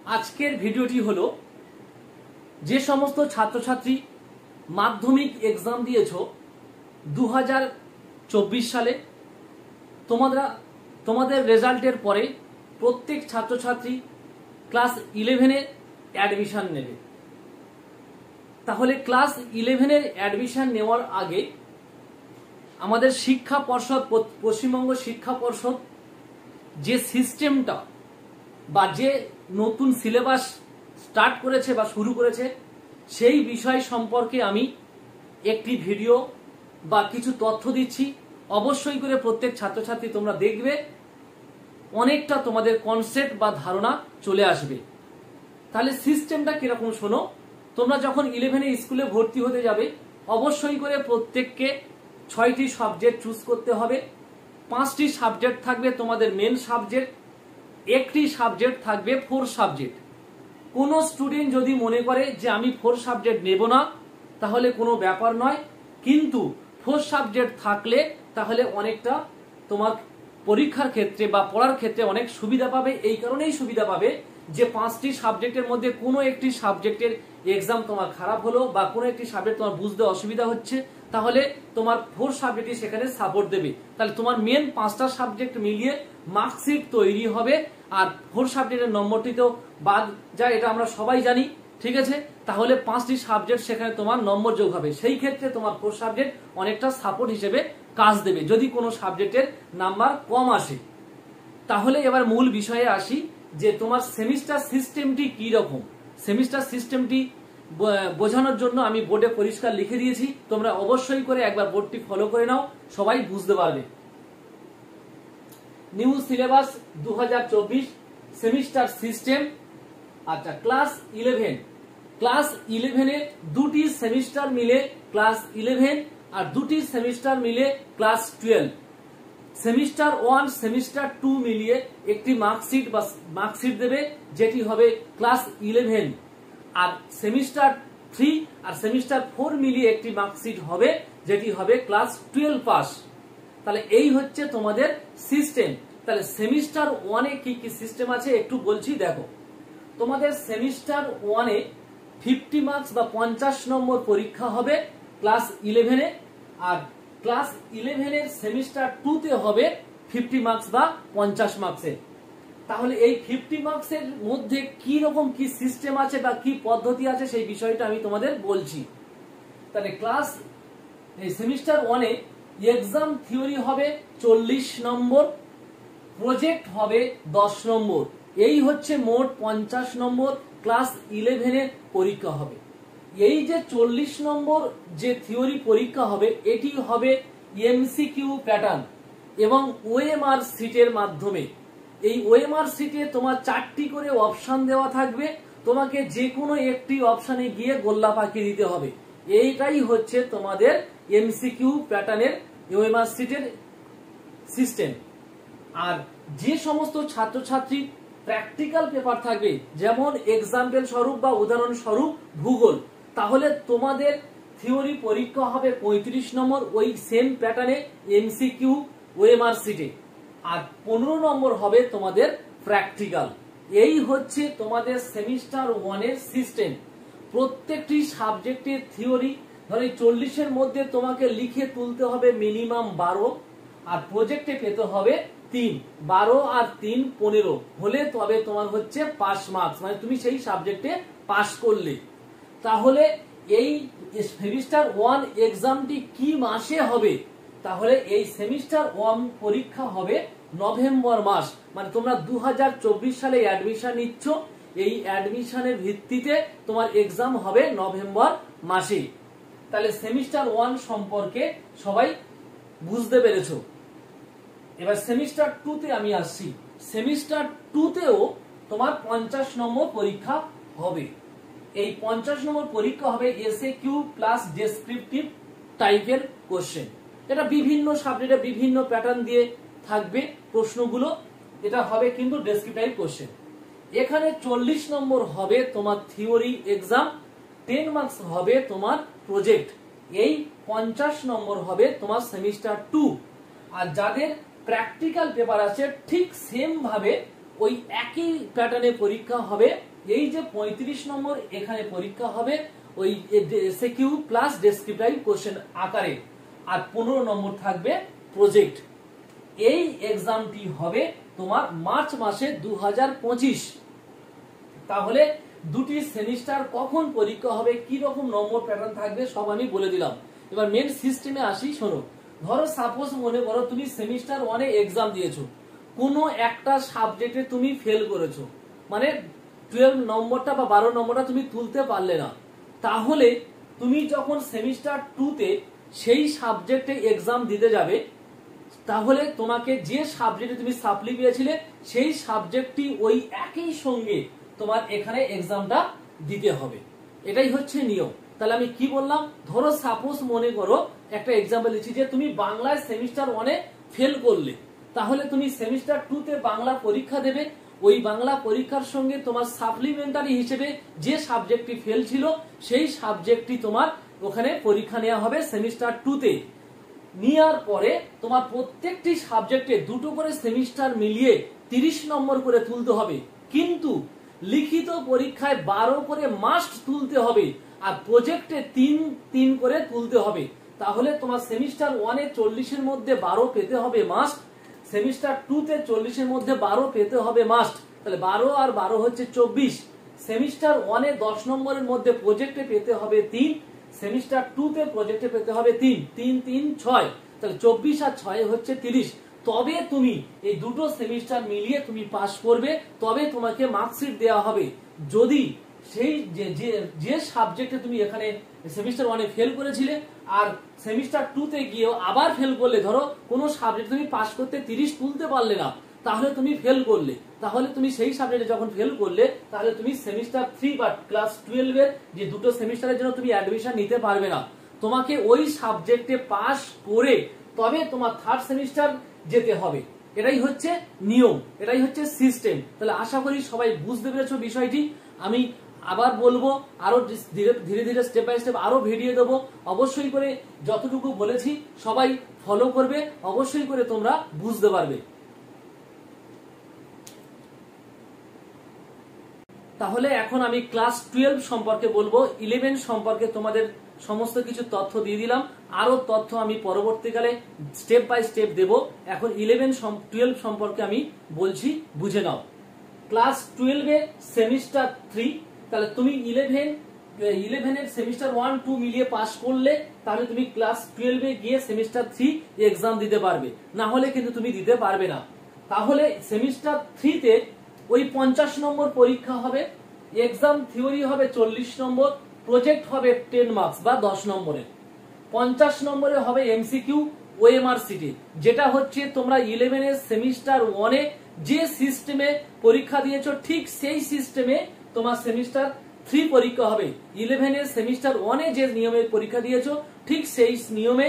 আজকের ভিডিওটি হলো যে সমস্ত ছাত্রছাত্রী মাধ্যমিক এক্সাম দিয়েছো 2024 সালে তোমাদের রেজাল্টের পরে প্রত্যেক ছাত্রছাত্রী ক্লাস 11-এ অ্যাডমিশন নেবে। তাহলে ক্লাস 11-এর অ্যাডমিশন নেওয়ার আগে আমাদের শিক্ষা পর্ষদ, পশ্চিমবঙ্গ শিক্ষা পর্ষদ যে সিস্টেমটা বা যে নতুন সিলেবাস স্টার্ট করেছে বা শুরু করেছে সেই বিষয় সম্পর্কে আমি একটি ভিডিও বা কিছু তথ্য দিচ্ছি। অবশ্যই করে প্রত্যেক ছাত্রছাত্রী তোমরা দেখবে, অনেকটা তোমাদের কনসেপ্ট বা ধারণা চলে আসবে। তাহলে সিস্টেমটা কিরকম শোনো। তোমরা যখন 11-এ স্কুলে ভর্তি হতে যাবে অবশ্যই করে প্রত্যেককে 6টি সাবজেক্ট চুজ করতে হবে। 5টি সাবজেক্ট থাকবে তোমাদের মেন সাবজেক্ট, একটি সাবজেক্ট থাকবে 4 সাবজেক্ট। কোনো স্টুডেন্ট যদি মনে করে যে আমি 4 সাবজেক্ট নেব না, তাহলে কোনো ব্যাপার নয়, কিন্তু 4 সাবজেক্ট থাকলে তাহলে অনেকটা তোমার পরীক্ষার ক্ষেত্রে বা পড়ার ক্ষেত্রে অনেক সুবিধা পাবে। এই কারণেই সুবিধা পাবে যে 5টি সাবজেক্টের মধ্যে কোনো একটি সাবজেক্টের এক্সাম তোমার খারাপ হলো বা কোনো একটি সাবজেক্ট তোমার বুঝতে অসুবিধা হচ্ছে, তাহলে তোমার 4 সাবজেক্টই সেখানে সাপোর্ট দেবে। তাহলে তোমার মেন 5টা সাবজেক্ট মিলিয়ে মার্কশিট তৈরি হবে। আর 4 সাবজেক্টের নম্বরটি তো বাদ যায়, এটা আমরা সবাই জানি, ঠিক আছে। তাহলে 5টি সাবজেক্ট সেখানে তোমার নম্বর যোগ হবে। সেই ক্ষেত্রে তোমার 4 সাবজেক্ট অনেকটা সাপোর্ট হিসেবে কাজ দেবে যদি কোনো সাবজেক্টের নাম্বার কম আসে। তাহলে এবার মূল বিষয়ে আসি যে তোমার সেমিস্টার সিস্টেমটি কি রকম। সেমিস্টার সিস্টেমটি বোঝানোর জন্য আমি বোর্ডে পরিষ্কার লিখে দিয়েছি, তোমরা অবশ্যই করে একবার বোর্ডটি ফলো করে নাও, সবাই বুঝতে পারবে। New syllabus 2024 semester system. আচ্ছা, ক্লাস 11-এ 2টি সেমিস্টার মিলে ক্লাস 11 আর 2টি সেমিস্টার মিলে ক্লাস 12। সেমিস্টার 1 সেমিস্টার 2 মিলিয়ে একটি মার্কশিট দেবে যেটি হবে ক্লাস 11, আর সেমিস্টার 3 আর সেমিস্টার 4 মিলিয়ে একটি মার্কশিট হবে যেটি হবে ক্লাস 12 পাস। তাহলে এই হচ্ছে তোমাদের সিস্টেম। তাহলে সেমিস্টার 1-এ কি কি সিস্টেম আছে একটু বলছি, দেখো। তোমাদের সেমিস্টার 1-এ 50 মার্কস বা 50 নম্বর পরীক্ষা হবে ক্লাস 11-এ, আর ক্লাস 11-এর সেমিস্টার 2-তে হবে 50 মার্কস বা 50 মার্কসের। তাহলে এই 50 মার্কসের মধ্যে কি রকম কি সিস্টেম আছে বা কি পদ্ধতি আছে সেই বিষয়টা আমি তোমাদের বলছি। তাহলে ক্লাস এই সেমিস্টার 1-এ এক্সাম থিওরি হবে 40 নম্বর, প্রজেক্ট হবে 10 নম্বর, এই হচ্ছে মোট 50 নম্বর ক্লাস 11-এর পরীক্ষা হবে। এই যে 40 নম্বর যে থিওরি পরীক্ষা হবে এটি হবে এমসিকিউ প্যাটার্ন এবং ওএমআর সিটের মাধ্যমে। এই ওএমআর সিটে তোমার 4টি করে অপশন দেওয়া থাকবে, তোমাকে যে কোনো একটি অপশনে গিয়ে গোল্লা পাকি দিতে হবে। এইটাই হচ্ছে তোমাদের এমসিকিউ প্যাটার্নের ওএমআর সিটের সিস্টেম। আর যে সমস্ত ছাত্রছাত্রী প্র্যাকটিক্যাল পেপার থাকবে, যেমন এক্সাম্পল স্বরূপ বা উদাহরণ স্বরূপ ভূগোল, তাহলে তোমাদের থিওরি পরীক্ষা হবে 35 নম্বর ওই সেম প্যাটার্নে এমসিকিউ ওএমআর সিটে, আর 15 নম্বর হবে তোমাদের প্র্যাকটিক্যাল। এই হচ্ছে তোমাদের সেমিস্টার 1-এর সিস্টেম। প্রত্যেকটি সাবজেক্টের থিওরি ধরে 40-এর মধ্যে তোমাকে লিখে তুলতে হবে মিনিমাম 12, আর প্রজেক্টে পেতে হবে 3। 12 আর 3 15 হলে তবে তোমার হচ্ছে পাস মার্কস, মানে তুমি সেই সাবজেক্টে পাস করলে। তাহলে এই সেমিস্টার 1 এক্সামটি কি মাসে হবে? তাহলে এই সেমিস্টার 1 পরীক্ষা হবে নভেম্বর মাস, মানে তোমরা 2024 সালে অ্যাডমিশন নিচ্ছ, এই অ্যাডমিশনের ভিত্তিতে তোমার এক্সাম হবে নভেম্বর মাসে। তাহলে সেমিস্টার 1 সম্পর্কে সবাই বুঝতে পেরেছো। এবার সেমিস্টার 2-তে আমি আসছি। সেমিস্টার 2-তেও তোমার 50 নম্বর পরীক্ষা হবে। এই 50 নম্বর পরীক্ষা হবে এসএকিউ প্লাস ডেসক্রিপটিভ টাইপের কোশ্চেন। এটা বিভিন্ন সাবজেক্টে বিভিন্ন প্যাটার্ন দিয়ে থাকবে প্রশ্নগুলো, এটা হবে কিন্তু ডেসক্রিপটিভ কোশ্চেন। এখানে 40 নম্বর হবে তোমার থিওরি এক্সাম, 10 মার্কস হবে তোমার প্রজেক্ট, এই 50 নম্বর হবে তোমার সেমিস্টার 2। আর যাদের প্র্যাকটিক্যাল পেপার আছে ঠিক সেম ভাবে ওই একই প্যাটার্নে পরীক্ষা হবে এই যে 35 নম্বর এখানে পরীক্ষা হবে ওই এসএকিউ প্লাস ডেসক্রিপটিভ কোশ্চেন আকারে, আর 15 নম্বর থাকবে প্রজেক্ট। এই এক্সামটি হবে তোমার মার্চ মাসে 2025। তাহলে দুটি সেমিস্টার কখন পরীক্ষা হবে, কি রকম নম্বর প্যাটার্ন থাকবে সব আমি বলে দিলাম। এবার মেন সিস্টেমে আসি, শোনো। ধরো সাপোজ মনে করো তুমি সেমিস্টার 1 এ এক্সাম দিয়েছো, কোনো একটা সাবজেক্টে তুমি ফেল করেছো, মানে 12 নম্বরটা বা 12 নম্বরটা তুমি তুলতে পারলে না, তাহলে তুমি যখন সেমিস্টার 2 তে সেই সাবজেক্টে এক্সাম দিতে যাবে, তাহলে তোমাকে যে সাবজেক্টে তুমি সাপ্লি পেয়েছিলে সেই সাবজেক্টটি ওই একই সঙ্গে তোমার এখানে এক্সামটা দিতে হবে। এটাই হচ্ছে নিয়ম। তাহলে আমি কি বললাম, ধরো সাপোজ মনে করো একটা এক্সাম্পল দিচ্ছি যে তুমি বাংলায় সেমিস্টার 1 এ ফেল করলে, তাহলে তুমি সেমিস্টার 2 তে বাংলা পরীক্ষা দেবে। ওই বাংলা পরীক্ষার সঙ্গে তোমার সাপ্লিমেন্টারি হিসেবে যে সাবজেক্টটি ফেল ছিল সেই সাবজেক্টটি তোমার ওখানে পরীক্ষা নেওয়া হবে সেমিস্টার 2 তে। নেওয়ার পরে তোমার প্রত্যেকটি সাবজেক্টে দুটো করে সেমিস্টার মিলিয়ে 30 নম্বর করে তুলতে হবে, কিন্তু লিখিত পরীক্ষায় 12 করে মাস্ট তুলতে হবে, আর প্রজেক্টে 3 করে তুলতে হবে। তাহলে তোমার সেমিস্টার 1 এ 40 এর মধ্যে 12 পেতে হবে মাস্ট, সেমিস্টার 2 তে 40 এর মধ্যে 12 পেতে হবে মাস্ট। তাহলে 12 আর 12 হচ্ছে 24। সেমিস্টার 1 এ 10 নম্বরের মধ্যে প্রজেক্টে পেতে হবে 3, সেমিস্টার 2 তে প্রজেক্টে পেতে হবে 3, 3 3 6, তাহলে 24 আর 6 হচ্ছে 30। তবে তুমি এই দুটো সেমিস্টার মিলিয়ে তুমি পাস করবে, তবে তোমাকে মার্কশিট দেওয়া হবে। যদি সেই যে সাবজেক্টে তুমি এখানে সেমিস্টার 1 এ ফেল করেছিলে আর সেমিস্টার 2 তে গিয়েও আবার ফেল করলে, ধরো কোনো সাবজেক্ট তুমি পাস করতে 30 তুলতে পারলে না, তাহলে তুমি ফেল করলে, তাহলে তুমি সেই সাবজেক্টে যখন ফেল করলে তাহলে তুমি সেমিস্টার 3 বা ক্লাস 12 এর যে দুটো সেমিস্টারের জন্য তুমি অ্যাডমিশন নিতে পারবে না। তোমাকে ওই সাবজেক্টে পাস করে তবে তোমার থার্ড সেমিস্টার যেতে হবে। এটাই হচ্ছে নিয়ম, এটাই হচ্ছে সিস্টেম। তাহলে আশা করি সবাই বুঝতে পেরেছো বিষয়টি। আমি আবার বলবো, আরো ধীরে ধীরে স্টেপ বাই স্টেপ আরো ভিডিও দেবো। অবশ্যই করে যতটুকু বলেছি সবাই ফলো করবে, অবশ্যই করে তোমরা বুঝতে পারবে। তাহলে এখন আমি ক্লাস 12 সম্পর্কে বলবো। 11 সম্পর্কে তোমাদের সমস্ত কিছু তথ্য দিয়ে দিলাম, আরো তথ্য আমি পরবর্তীকালে স্টেপ বাই স্টেপ দেব। এখন 12 সম্পর্কে আমি বলছি, বুঝে নাও। ক্লাস 12 এ সেমিস্টার 3, তাহলে তুমি 11 এর সেমিস্টার 1 2 মিলিয়ে পাস করলে তাহলে তুমি ক্লাস 12 এ গিয়ে সেমিস্টার 3 এক্সাম দিতে পারবে, না হলে কিন্তু তুমি দিতে পারবে না। তাহলে সেমিস্টার 3 তে ওই 50 নম্বর পরীক্ষা হবে, এক্সাম থিওরি হবে 40 নম্বর, প্রজেক্ট হবে 10 মার্কস বা 10 নম্বরের। 50 নম্বরে হবে এমসিকিউ ওএমআর সিটি, যেটা হচ্ছে তোমরা 11 এর সেমিস্টার 1 এ যে সিস্টেমে পরীক্ষা দিয়েছো ঠিক সেই সিস্টেমে তোমার সেমিস্টার 3 পরীক্ষা হবে। 11 এর সেমিস্টার 1 এ যে নিয়মে পরীক্ষা দিয়েছো ঠিক সেই নিয়মে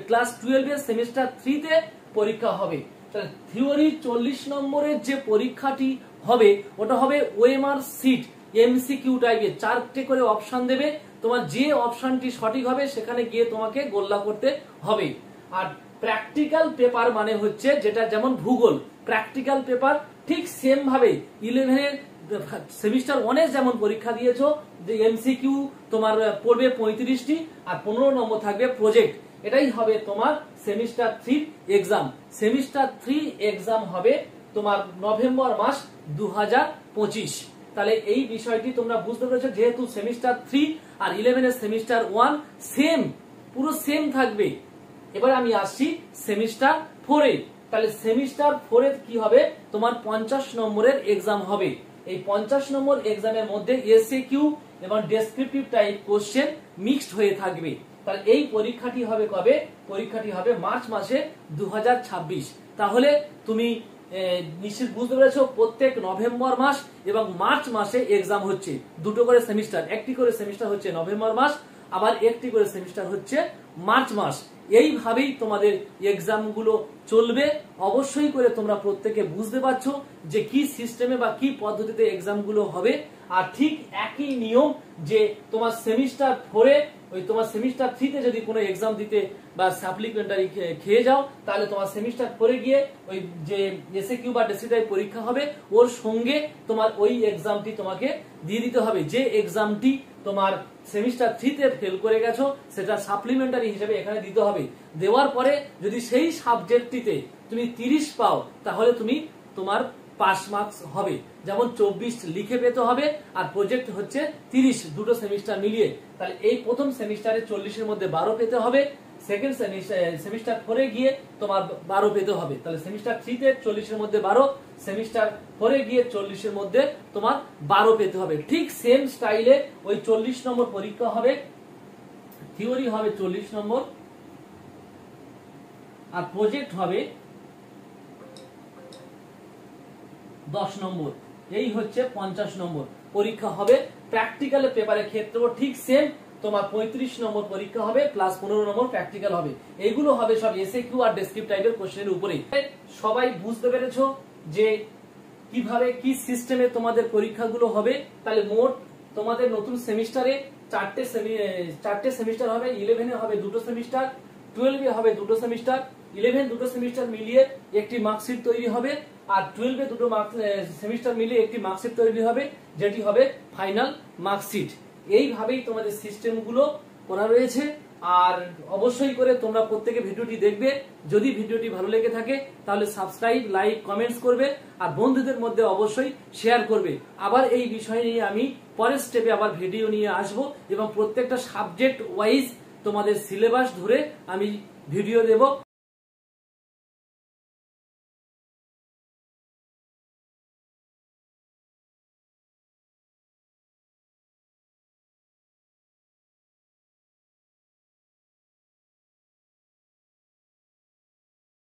ক্লাস 12 এর সেমিস্টার 3 তে পরীক্ষা হবে। তাহলে থিওরি 40 নম্বরের যে পরীক্ষাটি হবে ওটা হবে ওএমআর সিট, এমসিকিউ টাইপের 4টে করে অপশন দেবে, তোমার যে অপশনটি সঠিক হবে সেখানে গিয়ে তোমাকে গোল্লা করতে হবে। আর প্র্যাকটিক্যাল পেপার মানে হচ্ছে যেটা যেমন ভূগোল, প্র্যাকটিক্যাল পেপার ঠিক সেম ভাবে 11 এর সেমিস্টার 1 এ যেমন পরীক্ষা দিয়েছো, যে এমসিকিউ তোমার পড়বে 35টি আর 15 নম্বর থাকবে প্রজেক্ট। এটাই হবে তোমার সেমিস্টার 3 এক্সাম। সেমিস্টার 3 এক্সাম হবে তোমার নভেম্বর মাস 2025। তাহলে এই বিষয়টি তোমরা বুঝতে পেরেছো, যেহেতু সেমিস্টার 3 আর 11 এর সেমিস্টার 1 সেম, পুরো সেম থাকবে। এবার আমি আসছি সেমিস্টার 4 এ। তাহলে সেমিস্টার 4 এ কি হবে, তোমার 50 নম্বরের এক্সাম হবে। এই 50 নম্বর এক্সামের মধ্যে এসএকিউ এবং ডেসক্রিপটিভ টাইপ কোশ্চেন মিক্সড হয়ে থাকবে। তাহলে এই পরীক্ষাটি হবে কবে, পরীক্ষাটি হবে মার্চ মাসে 2026। তাহলে তুমি নিশ্চিত বুঝতে পেরেছো, প্রত্যেক নভেম্বর মাস এবং মার্চ মাসে এক্সাম হচ্ছে, দুটো করে সেমিস্টার, একটি করে সেমিস্টার হচ্ছে নভেম্বর মাস, আবার একটি করে সেমিস্টার হচ্ছে মার্চ মাস। এইভাবেই তোমাদের এক্সাম গুলো চলবে। অবশ্যই করে তোমরা প্রত্যেকে বুঝতে পারছো যে কি সিস্টেমে বা কি পদ্ধতিতে এক্সাম গুলো হবে। আর ঠিক একই নিয়ম যে তোমার সেমিস্টার 4-এ ওই তোমার সেমিস্টার 3-তে যদি কোনো এক্সাম দিতে বা সাপ্লিমেন্টারি খেয়ে যাও, তাহলে তোমার সেমিস্টার 4-এ গিয়ে ওই যে এসএকিউ বা ডেসিটাই পরীক্ষা হবে ওর সঙ্গে তোমার ওই এক্সামটি তোমাকে দিয়ে দিতে হবে। যে এক্সামটি তোমার সেমিস্টার 3-তে ফেল করে গেছো সেটা সাপ্লিমেন্টারি হিসেবে এখানে দিতে হবে। দেওয়ার পরে যদি সেই সাবজেক্টটিতে তুমি 30 পাও তাহলে তুমি তোমার পাস মার্কস হবে। যেমন 24 লিখে পেতে হবে আর প্রজেক্ট হচ্ছে 30, দুটো সেমিস্টার মিলিয়ে। তাহলে এই প্রথম সেমিস্টারে 40-এর মধ্যে 12 পেতে হবে, সেকেন্ড সেমিস্টার 4-এ গিয়ে তোমার 12 পেতে হবে। তাহলে সেমিস্টার 3-তে 40-এর মধ্যে 12, সেমিস্টার 4-এ গিয়ে 40-এর মধ্যে তোমার 12 পেতে হবে। ঠিক সেম স্টাইলে ওই 40 নম্বর পরীক্ষা হবে, থিওরি হবে 40 নম্বর আর প্রজেক্ট হবে 10 নম্বর। এই হচ্ছে 50 নম্বর পরীক্ষা হবে। প্র্যাকটিক্যালের পেপারের ক্ষেত্রেও ঠিক সেম, তোমার 35 নম্বর পরীক্ষা হবে প্লাস 15 নম্বর প্র্যাকটিক্যাল হবে। এগুলো হবে সব এসএকিউ আর ডেসক্রিপটিভ টাইপের কোশ্চেনের উপরেই। সবাই বুঝতে পেরেছো যে কিভাবে কি সিস্টেমে তোমাদের পরীক্ষাগুলো হবে। তাহলে মোট তোমাদের নতুন সেমিস্টারে 4টে সেমিস্টার হবে। 11-এ হবে 2টো সেমিস্টার, 12-এ হবে 2টো সেমিস্টার, 11 2টো সেমিস্টার মিলিয়ে একটি মার্কশিট তৈরি হবে আর 12-এ 2টো সেমিস্টার মিলিয়ে একটি মার্কশিট তৈরি হবে, যেটি হবে ফাইনাল মার্কশিট। এইভাবেই তোমাদের সিস্টেমগুলো করা রয়েছে। আর অবশ্যই করে তোমরা প্রত্যেকে ভিডিওটি দেখবে। যদি ভিডিওটি ভালো লেগে থাকে তাহলে সাবস্ক্রাইব, লাইক, কমেন্টস করবে আর বন্ধুদের মধ্যে অবশ্যই শেয়ার করবে। আবার এই বিষয় নিয়ে আমি পরের স্টেপে আবার ভিডিও নিয়ে আসব এবং প্রত্যেকটা সাবজেক্ট ওয়াইজ তোমাদের সিলেবাস ধরে আমি ভিডিও দেব।